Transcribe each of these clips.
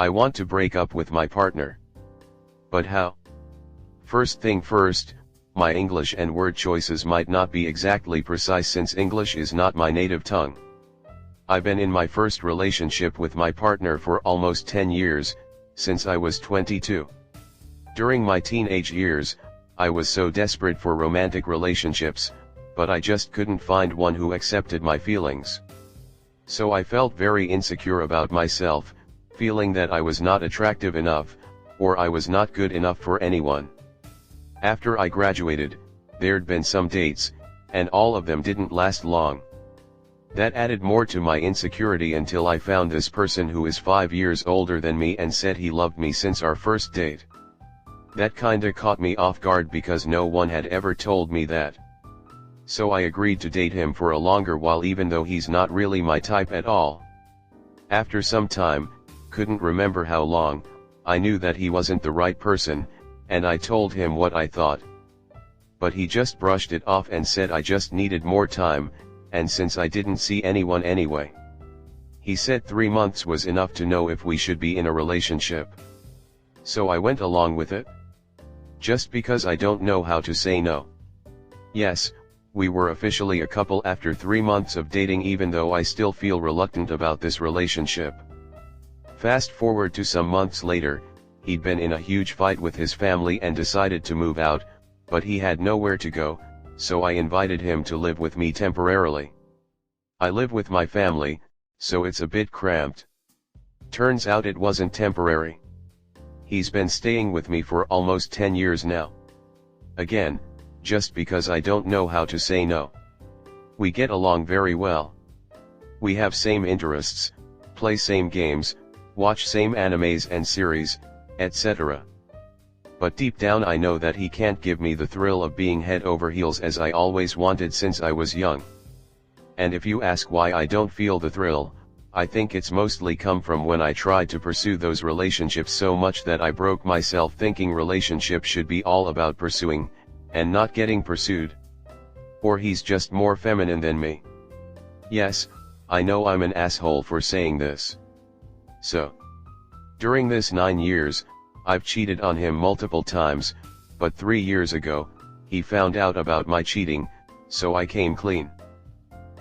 I want to break up with my partner. But how? First thing first, my English and word choices might not be exactly precise since English is not my native tongue. I've been in my first relationship with my partner for almost 10 years, since I was 22. During my teenage years, I was so desperate for romantic relationships, but I just couldn't find one who accepted my feelings. So I felt very insecure about myself, feeling that I was not attractive enough, or I was not good enough for anyone. After I graduated, there'd been some dates, and all of them didn't last long. That added more to my insecurity until I found this person who is 5 years older than me and said he loved me since our first date. That kinda caught me off guard because no one had ever told me that. So I agreed to date him for a longer while even though he's not really my type at all. After some time, couldn't remember how long, I knew that he wasn't the right person, and I told him what I thought. But he just brushed it off and said I just needed more time, and since I didn't see anyone anyway. He said 3 months was enough to know if we should be in a relationship. So I went along with it. Just because I don't know how to say no. Yes, we were officially a couple after 3 months of dating even though I still feel reluctant about this relationship. Fast forward to some months later, he'd been in a huge fight with his family and decided to move out, but he had nowhere to go, so I invited him to live with me temporarily. I live with my family, so it's a bit cramped. Turns out it wasn't temporary. He's been staying with me for almost 10 years now. Again, just because I don't know how to say no. We get along very well. We have same interests, play same games, watch same animes and series, etc. But deep down I know that he can't give me the thrill of being head over heels as I always wanted since I was young. And if you ask why I don't feel the thrill, I think it's mostly come from when I tried to pursue those relationships so much that I broke myself thinking relationships should be all about pursuing, and not getting pursued. Or he's just more feminine than me. Yes, I know I'm an asshole for saying this. So, during this 9 years, I've cheated on him multiple times, but 3 years ago, he found out about my cheating, so I came clean.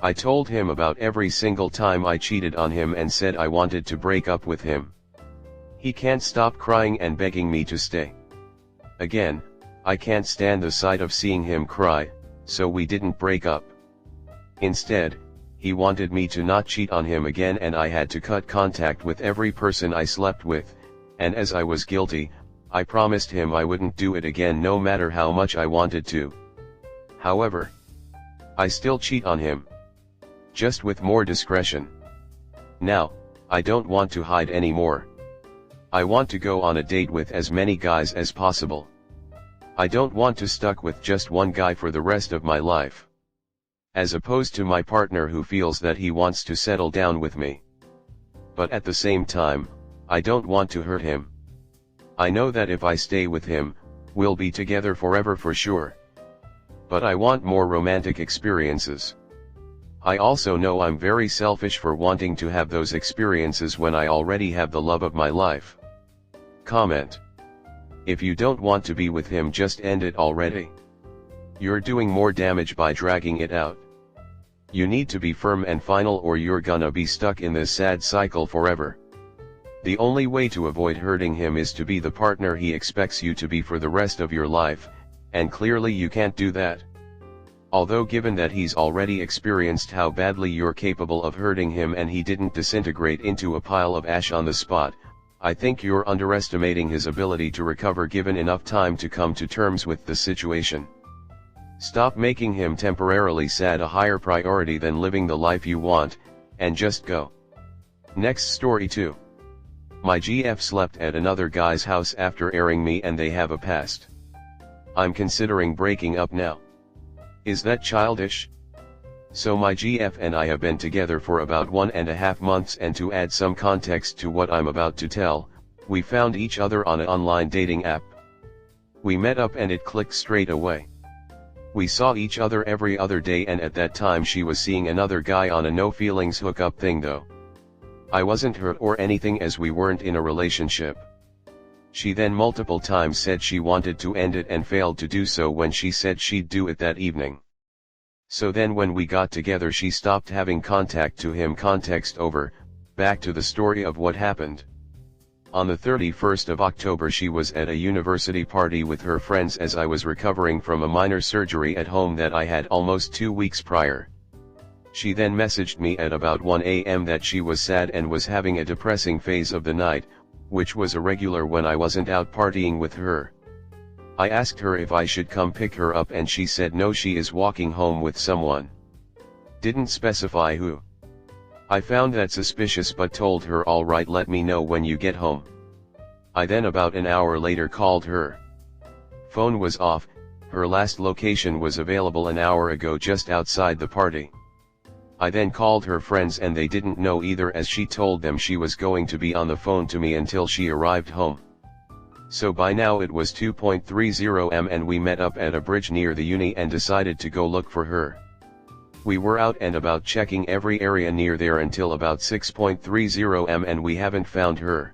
I told him about every single time I cheated on him and said I wanted to break up with him. He can't stop crying and begging me to stay. Again, I can't stand the sight of seeing him cry, so we didn't break up. Instead, he wanted me to not cheat on him again and I had to cut contact with every person I slept with, and as I was guilty, I promised him I wouldn't do it again no matter how much I wanted to. However, I still cheat on him. Just with more discretion. Now, I don't want to hide anymore. I want to go on a date with as many guys as possible. I don't want to stuck with just one guy for the rest of my life. As opposed to my partner who feels that he wants to settle down with me. But at the same time, I don't want to hurt him. I know that if I stay with him, we'll be together forever for sure. But I want more romantic experiences. I also know I'm very selfish for wanting to have those experiences when I already have the love of my life. Comment. If you don't want to be with him, just end it already. You're doing more damage by dragging it out. You need to be firm and final or you're gonna be stuck in this sad cycle forever. The only way to avoid hurting him is to be the partner he expects you to be for the rest of your life, and clearly you can't do that. Although given that he's already experienced how badly you're capable of hurting him and he didn't disintegrate into a pile of ash on the spot, I think you're underestimating his ability to recover given enough time to come to terms with the situation. Stop making him temporarily sad a higher priority than living the life you want, and just go. Next story 2. My GF slept at another guy's house after airing me and they have a past. I'm considering breaking up now. Is that childish? So my GF and I have been together for about 1.5 months, and to add some context to what I'm about to tell, we found each other on an online dating app. We met up and it clicked straight away. We saw each other every other day, and at that time she was seeing another guy on a no feelings hookup thing though. I wasn't hurt or anything as we weren't in a relationship. She then multiple times said she wanted to end it and failed to do so when she said she'd do it that evening. So then when we got together she stopped having contact to him. Context over, back to the story of what happened. On the 31st of October she was at a university party with her friends as I was recovering from a minor surgery at home that I had almost 2 weeks prior. She then messaged me at about 1 a.m. that she was sad and was having a depressing phase of the night, which was irregular when I wasn't out partying with her. I asked her if I should come pick her up and she said no, she is walking home with someone. Didn't specify who. I found that suspicious but told her alright, let me know when you get home. I then about an hour later called her. Phone was off, her last location was available an hour ago just outside the party. I then called her friends and they didn't know either as she told them she was going to be on the phone to me until she arrived home. So by now it was 2:30 am and we met up at a bridge near the uni and decided to go look for her. We were out and about checking every area near there until about 6:30 am and we haven't found her.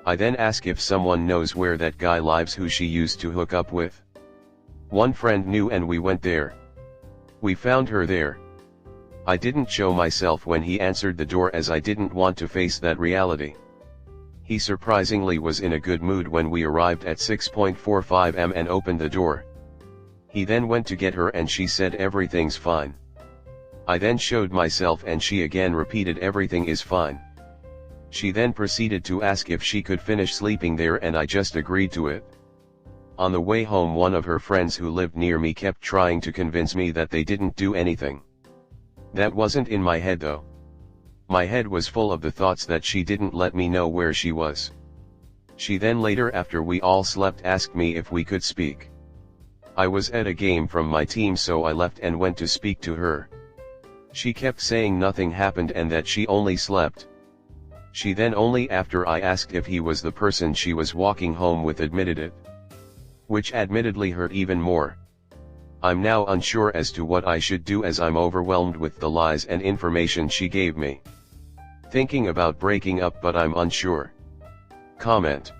I then ask if someone knows where that guy lives who she used to hook up with. One friend knew and we went there. We found her there. I didn't show myself when he answered the door as I didn't want to face that reality. He surprisingly was in a good mood when we arrived at 6:45 am and opened the door. He then went to get her and she said everything's fine. I then showed myself and she again repeated everything is fine. She then proceeded to ask if she could finish sleeping there and I just agreed to it. On the way home one of her friends who lived near me kept trying to convince me that they didn't do anything. That wasn't in my head though. My head was full of the thoughts that she didn't let me know where she was. She then later after we all slept asked me if we could speak. I was at a game from my team so I left and went to speak to her. She kept saying nothing happened and that she only slept. She then only after I asked if he was the person she was walking home with admitted it. Which admittedly hurt even more. I'm now unsure as to what I should do as I'm overwhelmed with the lies and information she gave me. Thinking about breaking up but I'm unsure. Comment.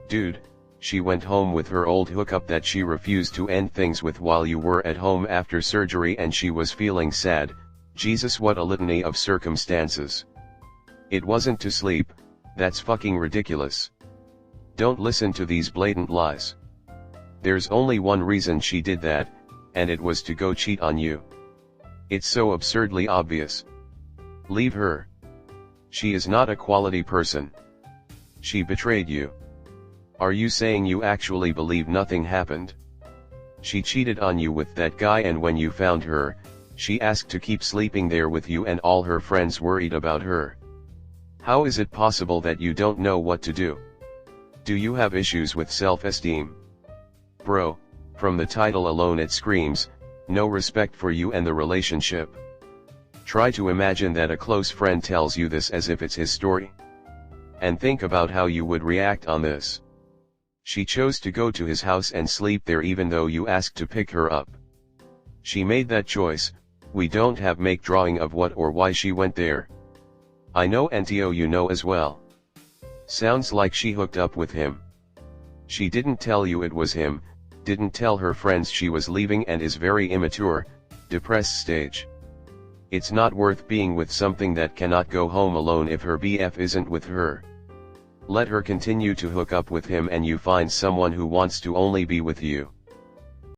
Dude, she went home with her old hookup that she refused to end things with while you were at home after surgery and she was feeling sad. Jesus, what a litany of circumstances. It wasn't to sleep, that's fucking ridiculous. Don't listen to these blatant lies. There's only one reason she did that, and it was to go cheat on you. It's so absurdly obvious. Leave her. She is not a quality person. She betrayed you. Are you saying you actually believe nothing happened? She cheated on you with that guy and when you found her, she asked to keep sleeping there with you and all her friends worried about her. How is it possible that you don't know what to do? Do you have issues with self-esteem? Bro, from the title alone it screams, no respect for you and the relationship. Try to imagine that a close friend tells you this as if it's his story. And think about how you would react on this. She chose to go to his house and sleep there even though you asked to pick her up. She made that choice. We don't have make drawing of what or why she went there. I know NTO you know as well. Sounds like she hooked up with him. She didn't tell you it was him, didn't tell her friends she was leaving and is very immature, depressed stage. It's not worth being with something that cannot go home alone if her BF isn't with her. Let her continue to hook up with him and you find someone who wants to only be with you.